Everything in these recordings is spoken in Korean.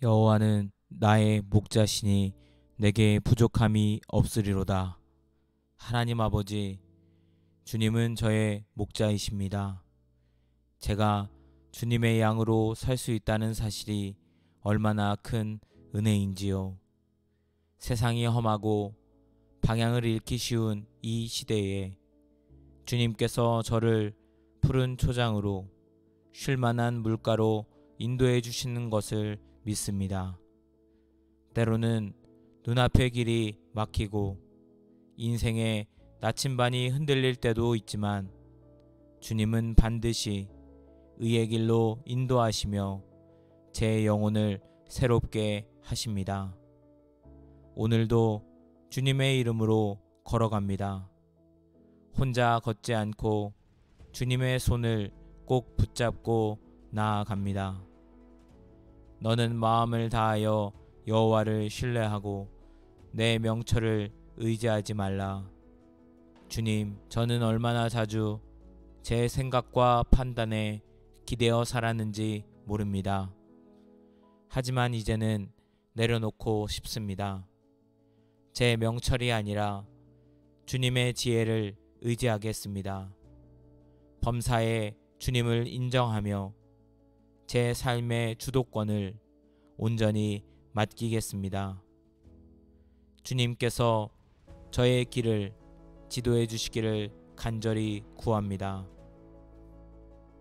여호와는 나의 목자시니 내게 부족함이 없으리로다. 하나님 아버지, 주님은 저의 목자이십니다. 제가 주님의 양으로 살 수 있다는 사실이 얼마나 큰 은혜인지요. 세상이 험하고 방향을 잃기 쉬운 이 시대에 주님께서 저를 푸른 초장으로 쉴만한 물가로 인도해 주시는 것을 믿습니다. 때로는 눈앞의 길이 막히고 인생의 나침반이 흔들릴 때도 있지만 주님은 반드시 의의 길로 인도하시며 제 영혼을 새롭게 하십니다. 오늘도 주님의 이름으로 걸어갑니다. 혼자 걷지 않고 주님의 손을 꼭 붙잡고 나아갑니다. 너는 마음을 다하여 여호와를 신뢰하고 내 명철을 의지하지 말라. 주님, 저는 얼마나 자주 제 생각과 판단에 기대어 살았는지 모릅니다. 하지만 이제는 내려놓고 싶습니다. 제 명철이 아니라 주님의 지혜를 의지하겠습니다. 범사에 주님을 인정하며 제 삶의 주도권을 온전히 맡기겠습니다. 주님께서 저의 길을 지도해 주시기를 간절히 구합니다.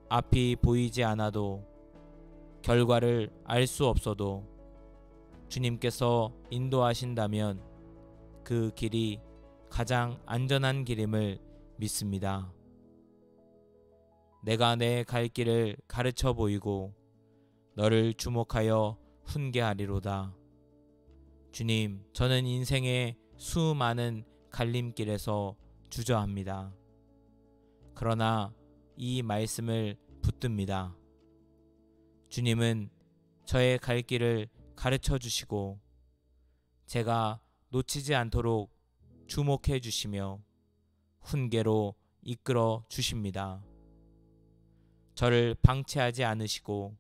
앞이 보이지 않아도 결과를 알 수 없어도 주님께서 인도하신다면 그 길이 가장 안전한 길임을 믿습니다. 내가 내 갈 길을 가르쳐 보이고 너를 주목하여 훈계하리로다. 주님, 저는 인생의 수많은 갈림길에서 주저합니다. 그러나 이 말씀을 붙듭니다. 주님은 저의 갈 길을 가르쳐 주시고 제가 놓치지 않도록 주목해 주시며 훈계로 이끌어 주십니다. 저를 방치하지 않으시고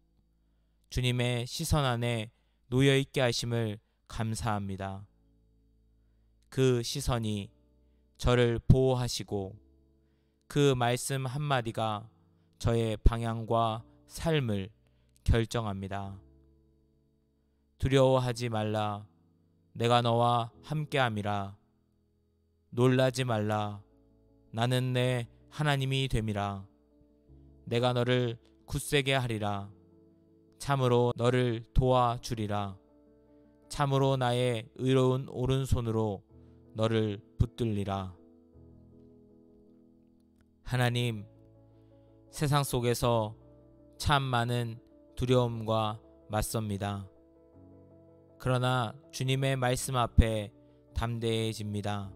주님의 시선 안에 놓여 있게 하심을 감사합니다. 그 시선이 저를 보호하시고 그 말씀 한마디가 저의 방향과 삶을 결정합니다. 두려워하지 말라. 내가 너와 함께함이라. 놀라지 말라. 나는 내 하나님이 됨이라. 내가 너를 굳세게 하리라. 참으로 너를 도와주리라. 참으로 나의 의로운 오른손으로 너를 붙들리라. 하나님, 세상 속에서 참 많은 두려움과 맞섭니다. 그러나 주님의 말씀 앞에 담대해집니다.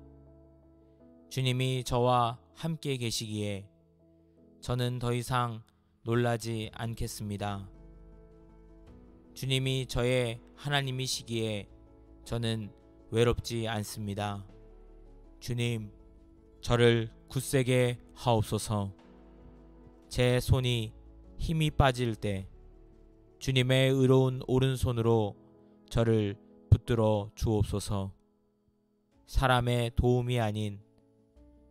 주님이 저와 함께 계시기에 저는 더 이상 놀라지 않겠습니다. 주님이 저의 하나님이시기에 저는 외롭지 않습니다. 주님, 저를 굳세게 하옵소서. 제 손이 힘이 빠질 때 주님의 의로운 오른손으로 저를 붙들어 주옵소서. 사람의 도움이 아닌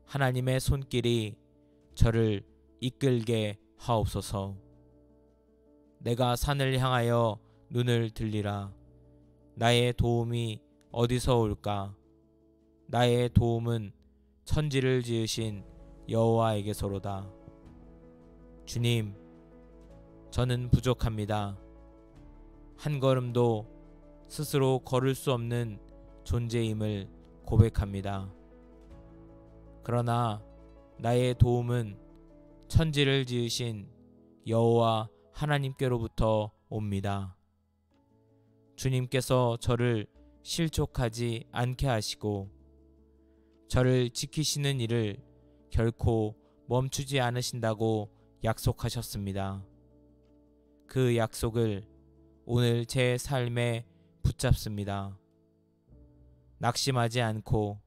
하나님의 손길이 저를 이끌게 하옵소서. 내가 산을 향하여 눈을 들리라. 나의 도움이 어디서 올까? 나의 도움은 천지를 지으신 여호와에게서로다. 주님, 저는 부족합니다. 한 걸음도 스스로 걸을 수 없는 존재임을 고백합니다. 그러나 나의 도움은 천지를 지으신 여호와 하나님께로부터 옵니다. 주님께서 저를 실족하지 않게 하시고 저를 지키시는 일을 결코 멈추지 않으신다고 약속하셨습니다. 그 약속을 오늘 제 삶에 붙잡습니다. 낙심하지 않고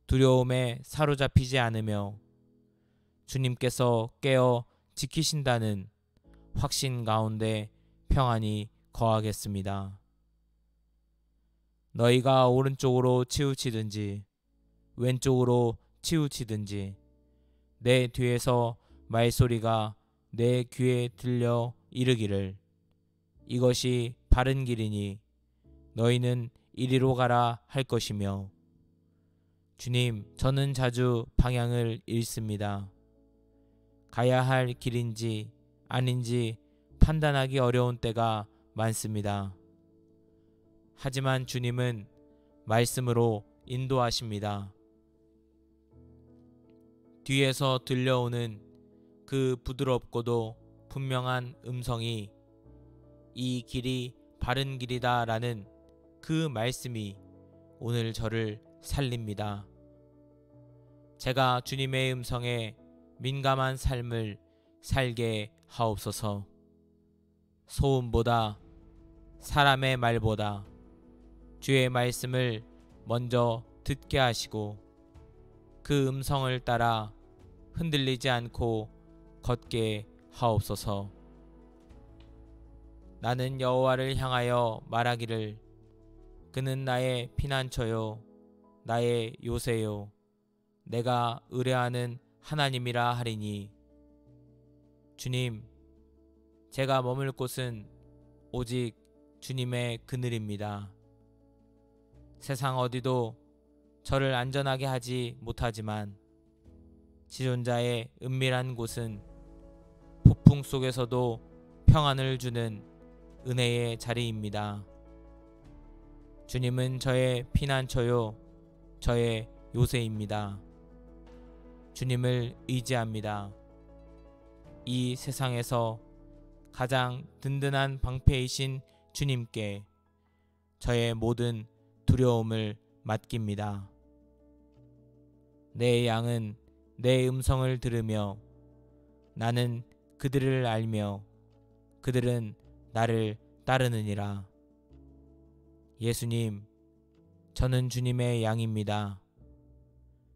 두려움에 사로잡히지 않으며 주님께서 깨어 지키신다는 확신 가운데 평안히 거하겠습니다. 너희가 오른쪽으로 치우치든지 왼쪽으로 치우치든지 내 뒤에서 말소리가 내 귀에 들려 이르기를 이것이 바른 길이니 너희는 이리로 가라 할 것이며 주님, 저는 자주 방향을 잃습니다. 가야 할 길인지 아닌지 판단하기 어려운 때가 많습니다. 하지만 주님은 말씀으로 인도하십니다. 뒤에서 들려오는 그 부드럽고도 분명한 음성이 이 길이 바른 길이다 라는 그 말씀이 오늘 저를 살립니다. 제가 주님의 음성에 민감한 삶을 살게 하옵소서. 소음보다 사람의 말보다 주의 말씀을 먼저 듣게 하시고 그 음성을 따라 흔들리지 않고 걷게 하옵소서. 나는 여호와를 향하여 말하기를 그는 나의 피난처요 나의 요새요 내가 의뢰하는 하나님이라 하리니 주님, 제가 머물 곳은 오직 주님의 그늘입니다. 세상 어디도 저를 안전하게 하지 못하지만 지존자의 은밀한 곳은 폭풍 속에서도 평안을 주는 은혜의 자리입니다. 주님은 저의 피난처요 저의 요새입니다. 주님을 의지합니다. 이 세상에서 가장 든든한 방패이신 주님께 저의 모든 두려움을 맡깁니다. 내 양은 내 음성을 들으며 나는 그들을 알며 그들은 나를 따르느니라. 예수님, 저는 주님의 양입니다.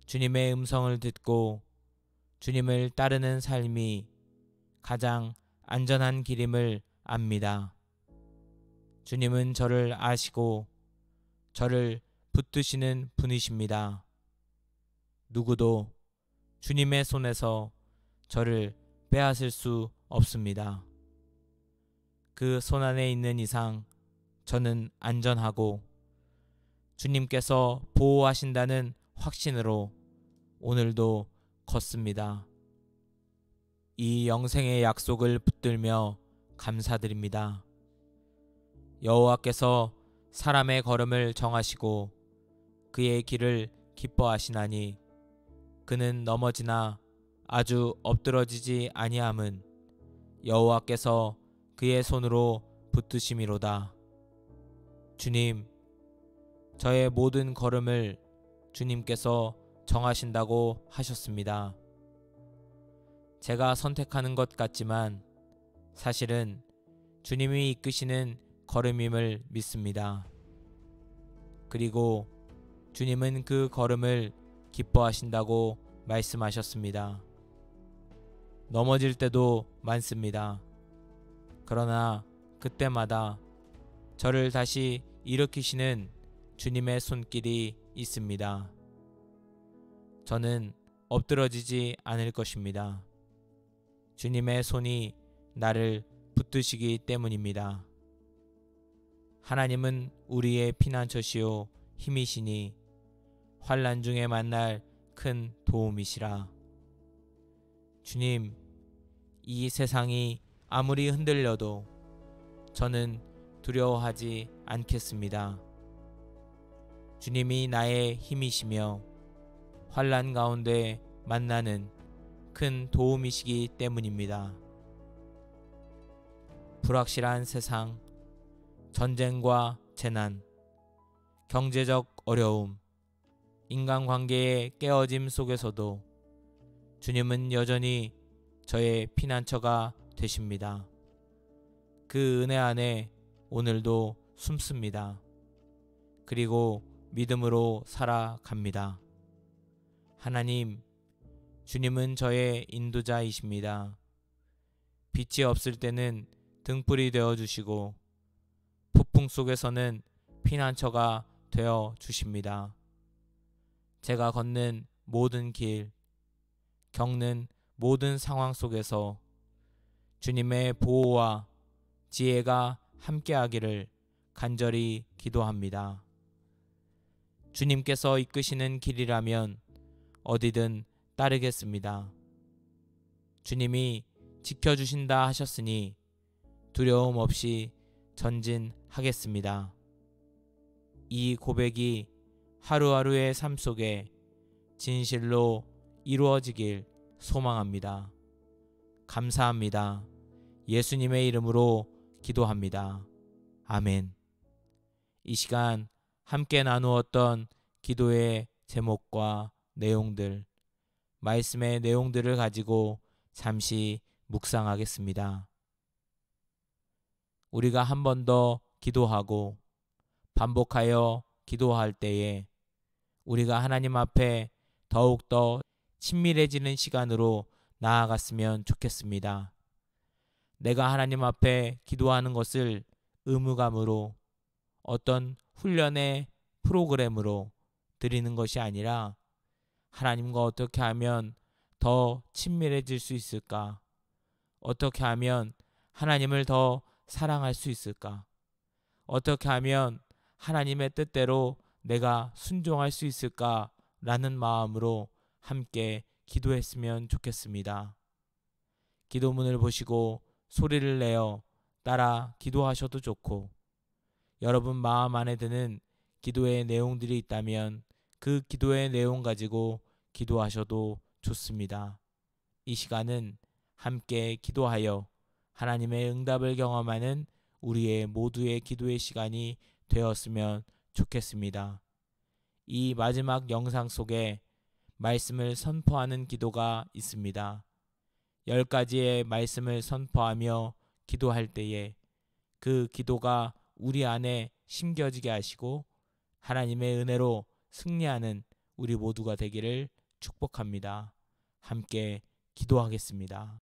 주님의 음성을 듣고 주님을 따르는 삶이 가장 안전한 길임을 압니다. 주님은 저를 아시고 저를 붙드시는 분이십니다. 누구도 주님의 손에서 저를 빼앗을 수 없습니다. 그 손 안에 있는 이상 저는 안전하고 주님께서 보호하신다는 확신으로 오늘도 걷습니다. 이 영생의 약속을 붙들며 감사드립니다. 여호와께서 사람의 걸음을 정하시고 그의 길을 기뻐하시나니 그는 넘어지나 아주 엎드러지지 아니함은 여호와께서 그의 손으로 붙드심이로다. 주님, 저의 모든 걸음을 주님께서 정하신다고 하셨습니다. 제가 선택하는 것 같지만 사실은 주님이 이끄시는 걸음임을 믿습니다. 그리고 주님은 그 걸음을 기뻐하신다고 말씀하셨습니다. 넘어질 때도 많습니다. 그러나 그때마다 저를 다시 일으키시는 주님의 손길이 있습니다. 저는 엎드러지지 않을 것입니다. 주님의 손이 나를 붙드시기 때문입니다. 하나님은 우리의 피난처시요 힘이시니 환난 중에 만날 큰 도움이시라. 주님, 이 세상이 아무리 흔들려도 저는 두려워하지 않겠습니다. 주님이 나의 힘이시며 환난 가운데 만나는 큰 도움이시기 때문입니다. 불확실한 세상, 전쟁과 재난, 경제적 어려움, 인간관계의 깨어짐 속에서도 주님은 여전히 저의 피난처가 되십니다. 그 은혜 안에 오늘도 숨습니다. 그리고 믿음으로 살아갑니다. 하나님, 주님은 저의 인도자이십니다. 빛이 없을 때는 등불이 되어주시고 폭풍 속에서는 피난처가 되어 주십니다. 제가 걷는 모든 길, 겪는 모든 상황 속에서 주님의 보호와 지혜가 함께하기를 간절히 기도합니다. 주님께서 이끄시는 길이라면 어디든 따르겠습니다. 주님이 지켜주신다 하셨으니 두려움 없이 전진하겠습니다. 이 고백이 하루하루의 삶 속에 진실로 이루어지길 소망합니다. 감사합니다. 예수님의 이름으로 기도합니다. 아멘. 이 시간 함께 나누었던 기도의 제목과 내용들, 말씀의 내용들을 가지고 잠시 묵상하겠습니다. 우리가 한 번 더 기도하고 반복하여 기도할 때에 우리가 하나님 앞에 더욱더 친밀해지는 시간으로 나아갔으면 좋겠습니다. 내가 하나님 앞에 기도하는 것을 의무감으로 어떤 훈련의 프로그램으로 드리는 것이 아니라 하나님과 어떻게 하면 더 친밀해질 수 있을까? 어떻게 하면 하나님을 더 사랑할 수 있을까? 어떻게 하면 하나님의 뜻대로 내가 순종할 수 있을까? 라는 마음으로 함께 기도했으면 좋겠습니다. 기도문을 보시고 소리를 내어 따라 기도하셔도 좋고, 여러분 마음 안에 드는 기도의 내용들이 있다면 그 기도의 내용 가지고 기도하셔도 좋습니다. 이 시간은 함께 기도하여 하나님의 응답을 경험하는 우리의 모두의 기도의 시간이 되었으면 좋겠습니다. 이 마지막 영상 속에 말씀을 선포하는 기도가 있습니다. 10가지의 말씀을 선포하며 기도할 때에 그 기도가 우리 안에 심겨지게 하시고 하나님의 은혜로 승리하는 우리 모두가 되기를 축복합니다. 함께 기도하겠습니다.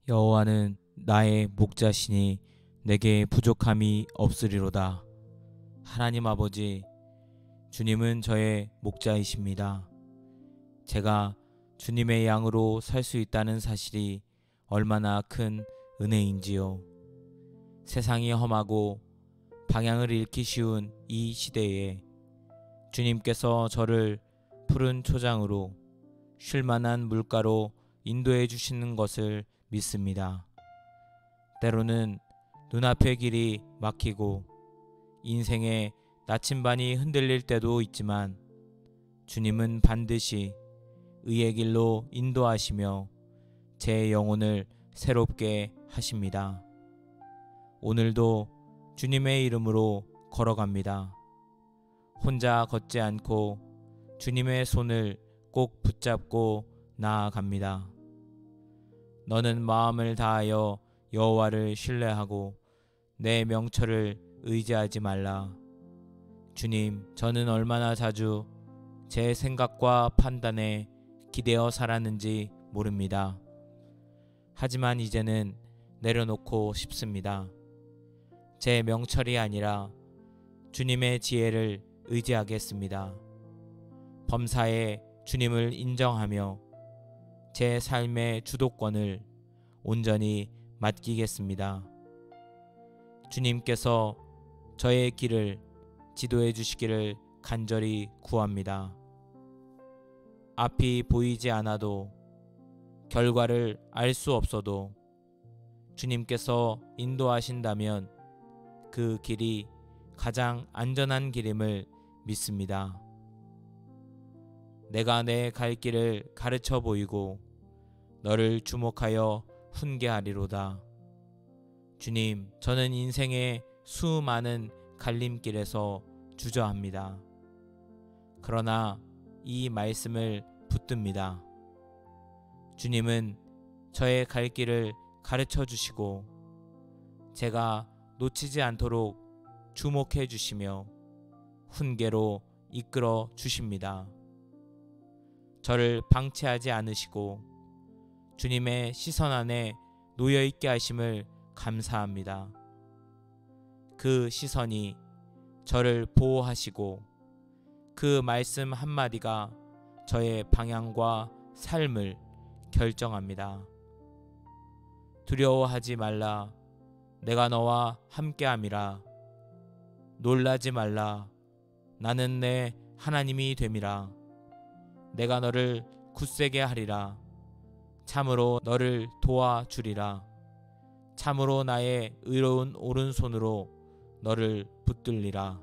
여호와는 나의 목자시니 내게 부족함이 없으리로다. 하나님 아버지, 주님은 저의 목자이십니다. 제가 주님의 양으로 살 수 있다는 사실이 얼마나 큰 은혜인지요. 세상이 험하고 방향을 잃기 쉬운 이 시대에 주님께서 저를 푸른 초장으로 쉴만한 물가로 인도해 주시는 것을 믿습니다. 때로는 눈앞의 길이 막히고 인생의 나침반이 흔들릴 때도 있지만 주님은 반드시 의의 길로 인도하시며 제 영혼을 새롭게 하십니다. 오늘도 주님의 이름으로 걸어갑니다. 혼자 걷지 않고 주님의 손을 꼭 붙잡고 나아갑니다. 너는 마음을 다하여 여호와를 신뢰하고 내 명철을 의지하지 말라. 주님, 저는 얼마나 자주 제 생각과 판단에 기대어 살았는지 모릅니다. 하지만 이제는 내려놓고 싶습니다. 제 명철이 아니라 주님의 지혜를 의지하겠습니다. 범사에 주님을 인정하며 제 삶의 주도권을 온전히 맡기겠습니다. 주님께서 저의 길을 지도해 주시기를 간절히 구합니다. 앞이 보이지 않아도 결과를 알 수 없어도 주님께서 인도하신다면 그 길이 가장 안전한 길임을 믿습니다. 내가 내 갈 길을 가르쳐 보이고 너를 주목하여 훈계하리로다. 주님, 저는 인생의 수많은 갈림길에서 주저합니다. 그러나 이 말씀을 붙듭니다. 주님은 저의 갈 길을 가르쳐 주시고 제가 놓치지 않도록 주목해 주시며 훈계로 이끌어 주십니다. 저를 방치하지 않으시고 주님의 시선 안에 놓여 있게 하심을 감사합니다. 그 시선이 저를 보호하시고 그 말씀 한마디가 저의 방향과 삶을 결정합니다. 두려워하지 말라. 내가 너와 함께함이라. 놀라지 말라. 나는 내 하나님이 됨이라. 내가 너를 굳세게 하리라. 참으로 너를 도와주리라. 참으로 나의 의로운 오른손으로 너를 붙들리라.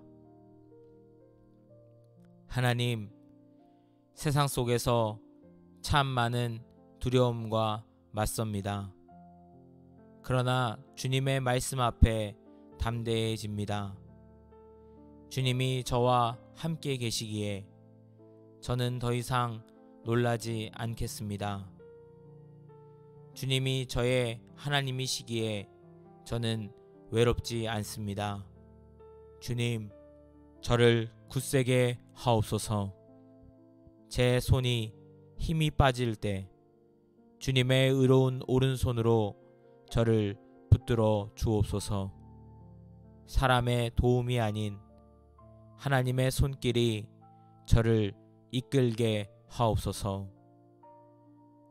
하나님, 세상 속에서 참 많은 두려움과 맞섭니다. 그러나 주님의 말씀 앞에 담대해집니다. 주님이 저와 함께 계시기에 저는 더 이상 놀라지 않겠습니다. 주님이 저의 하나님이시기에 저는 외롭지 않습니다. 주님, 저를 굳세게 하옵소서. 제 손이 힘이 빠질 때 주님의 의로운 오른손으로 저를 붙들어 주옵소서. 사람의 도움이 아닌 하나님의 손길이 저를 이끌게 하옵소서.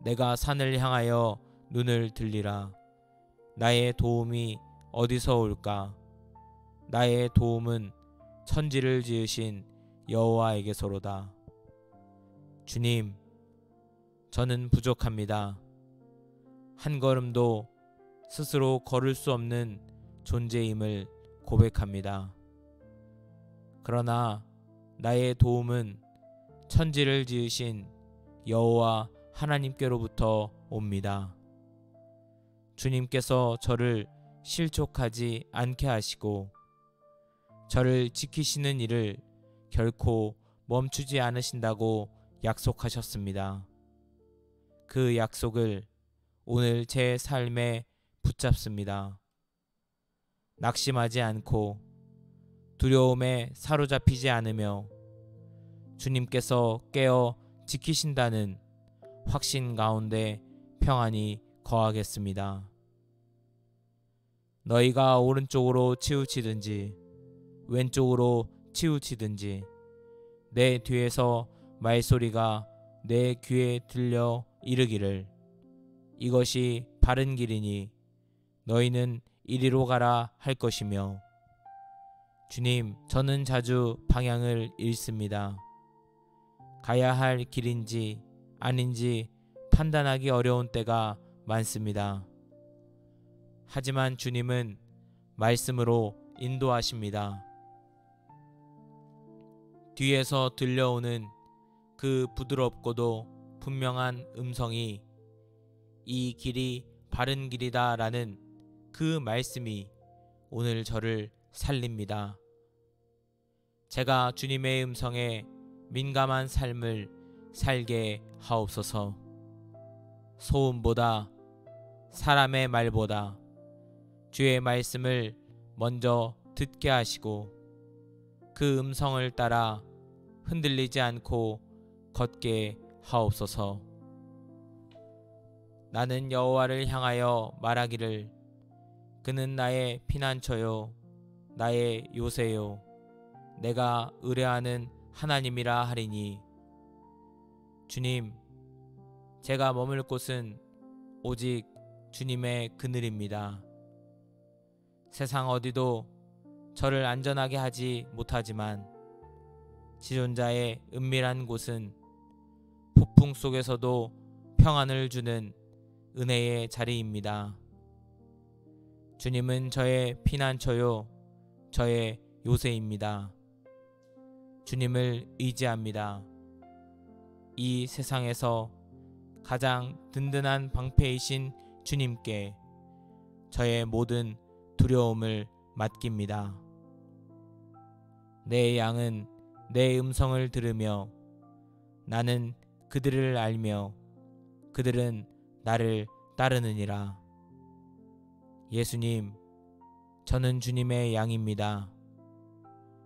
내가 산을 향하여 눈을 들리라. 나의 도움이 어디서 올까? 나의 도움은 천지를 지으신 여호와에게서로다. 주님, 저는 부족합니다. 한 걸음도 스스로 걸을 수 없는 존재임을 고백합니다. 그러나 나의 도움은 천지를 지으신 여호와 하나님께로부터 옵니다. 주님께서 저를 실족하지 않게 하시고 저를 지키시는 일을 결코 멈추지 않으신다고 약속하셨습니다. 그 약속을 오늘 제 삶에 붙잡습니다. 낙심하지 않고 두려움에 사로잡히지 않으며 주님께서 깨어 지키신다는 확신 가운데 평안히 거하겠습니다. 너희가 오른쪽으로 치우치든지 왼쪽으로 치우치든지 내 뒤에서 말소리가 내 귀에 들려 이르기를 이것이 바른 길이니 너희는 이리로 가라 할 것이며 주님, 저는 자주 방향을 잃습니다. 가야 할 길인지 아닌지 판단하기 어려운 때가 많습니다. 하지만 주님은 말씀으로 인도하십니다. 뒤에서 들려오는 그 부드럽고도 분명한 음성이 이 길이 바른 길이다 라는 그 말씀이 오늘 저를 살립니다. 제가 주님의 음성에 민감한 삶을 살게 하옵소서. 소음보다 사람의 말보다 주의 말씀을 먼저 듣게 하시고 그 음성을 따라 흔들리지 않고 걷게 하옵소서. 나는 여호와를 향하여 말하기를 그는 나의 피난처요 나의 요새요 내가 의뢰하는 하나님이라 하리니 주님, 제가 머물 곳은 오직 주님의 그늘입니다. 세상 어디도 저를 안전하게 하지 못하지만 지존자의 은밀한 곳은 폭풍 속에서도 평안을 주는 은혜의 자리입니다. 주님은 저의 피난처요 저의 요새입니다. 주님을 의지합니다. 이 세상에서 가장 든든한 방패이신 주님께 저의 모든 두려움을 맡깁니다. 내 양은 내 음성을 들으며 나는 그들을 알며 그들은 나를 따르느니라. 예수님, 저는 주님의 양입니다.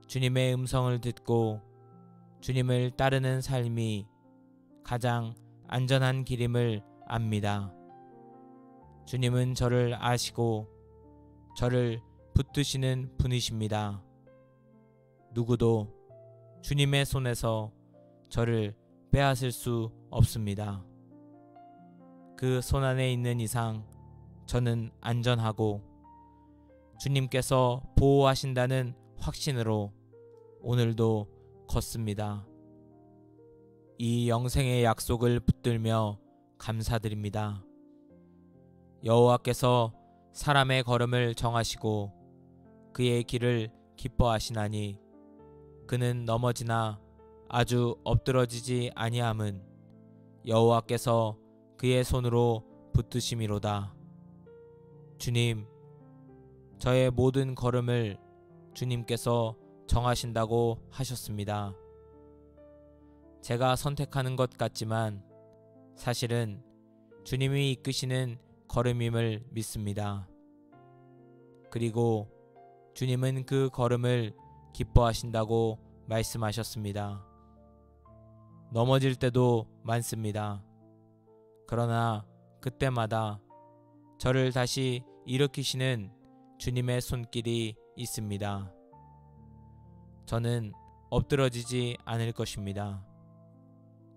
주님의 음성을 듣고 주님을 따르는 삶이 가장 안전한 길임을 압니다. 주님은 저를 아시고 저를 붙드시는 분이십니다. 누구도 주님의 손에서 저를 빼앗을 수 없습니다. 그 손 안에 있는 이상 저는 안전하고 주님께서 보호하신다는 확신으로 오늘도 걷습니다. 이 영생의 약속을 붙들며 감사드립니다. 여호와께서 사람의 걸음을 정하시고 그의 길을 기뻐하시나니 그는 넘어지나 아주 엎드러지지 아니함은 여호와께서 그의 손으로 붙드심이로다. 주님, 저의 모든 걸음을 주님께서 정하신다고 하셨습니다. 제가 선택하는 것 같지만 사실은 주님이 이끄시는 걸음임을 믿습니다. 그리고 주님은 그 걸음을 기뻐하신다고 말씀하셨습니다. 넘어질 때도 많습니다. 그러나 그때마다 저를 다시 일으키시는 주님의 손길이 있습니다. 저는 엎드러지지 않을 것입니다.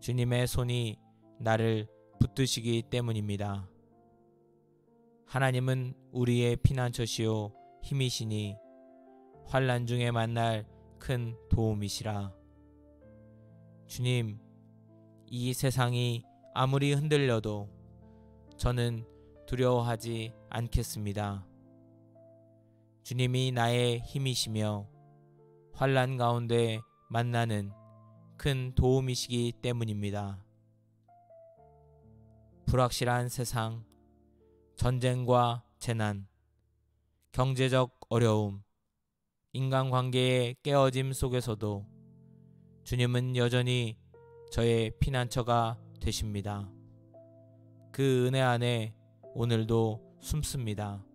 주님의 손이 나를 붙드시기 때문입니다. 하나님은 우리의 피난처시요 힘이시니 환난 중에 만날 큰 도움이시라. 주님, 이 세상이 아무리 흔들려도 저는 두려워하지 않겠습니다. 주님이 나의 힘이시며 환난 가운데 만나는 큰 도움이시기 때문입니다. 불확실한 세상, 전쟁과 재난, 경제적 어려움, 인간관계의 깨어짐 속에서도 주님은 여전히 저의 피난처가 되십니다. 그 은혜 안에 오늘도 숨습니다.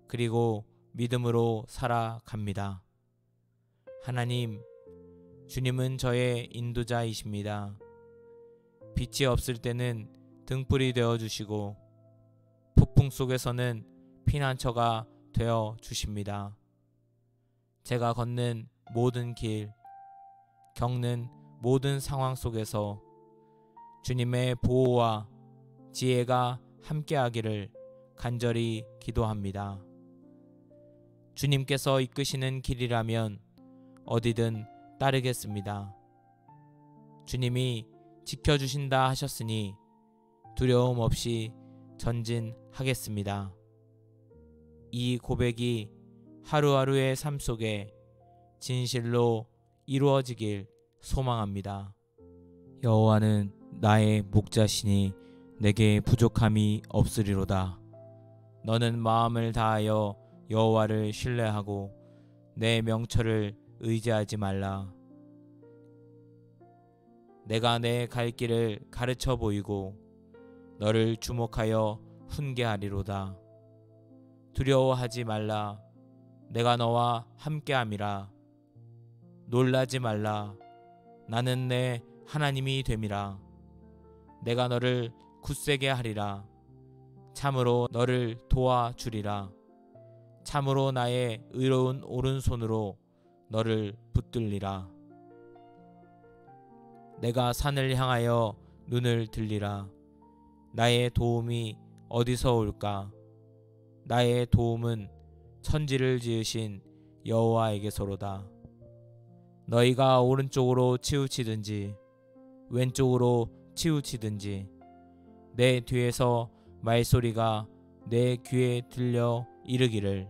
그리고 믿음으로 살아갑니다. 하나님, 주님은 저의 인도자이십니다. 빛이 없을 때는 등불이 되어주시고 폭풍 속에서는 피난처가 되어주십니다. 제가 걷는 모든 길, 겪는 모든 상황 속에서 주님의 보호와 지혜가 함께하기를 간절히 기도합니다. 주님께서 이끄시는 길이라면 어디든 따르겠습니다. 주님이 지켜주신다 하셨으니 두려움 없이 전진하겠습니다. 이 고백이 하루하루의 삶 속에 진실로 이루어지길 소망합니다. 여호와는 나의 목자시니 내게 부족함이 없으리로다. 너는 마음을 다하여 여호와를 신뢰하고 내 명철을 의지하지 말라. 내가 내 갈 길을 가르쳐 보이고 너를 주목하여 훈계하리로다. 두려워하지 말라. 내가 너와 함께함이라. 놀라지 말라. 나는 내 하나님이 됨이라. 내가 너를 굳세게 하리라. 참으로 너를 도와주리라. 참으로 나의 의로운 오른손으로 너를 붙들리라. 내가 산을 향하여 눈을 들리라. 나의 도움이 어디서 올까? 나의 도움은 천지를 지으신 여호와에게서로다. 너희가 오른쪽으로 치우치든지 왼쪽으로 치우치든지 내 뒤에서 말소리가 내 귀에 들려 이르기를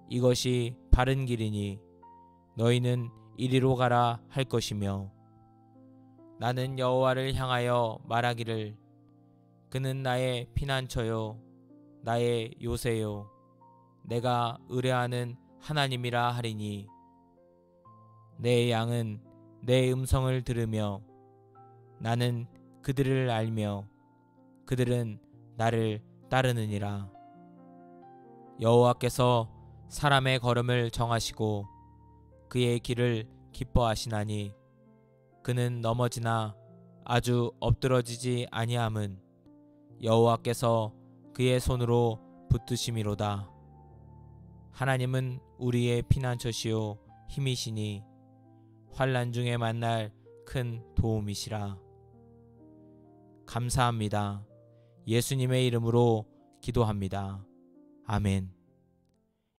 이것이 바른 길이니 너희는 이리로 가라 할 것이며, 나는 여호와를 향하여 말하기를 그는 나의 피난처요 나의 요새요 내가 의뢰하는 하나님이라 하리니, 내 양은 내 음성을 들으며 나는 그들을 알며 그들은 나를 따르느니라. 여호와께서 사람의 걸음을 정하시고 그의 길을 기뻐하시나니 그는 넘어지나 아주 엎드러지지 아니함은 여호와께서 그의 손으로 붙드심이로다. 하나님은 우리의 피난처시요 힘이시니 환난 중에 만날 큰 도움이시라. 감사합니다. 예수님의 이름으로 기도합니다. 아멘.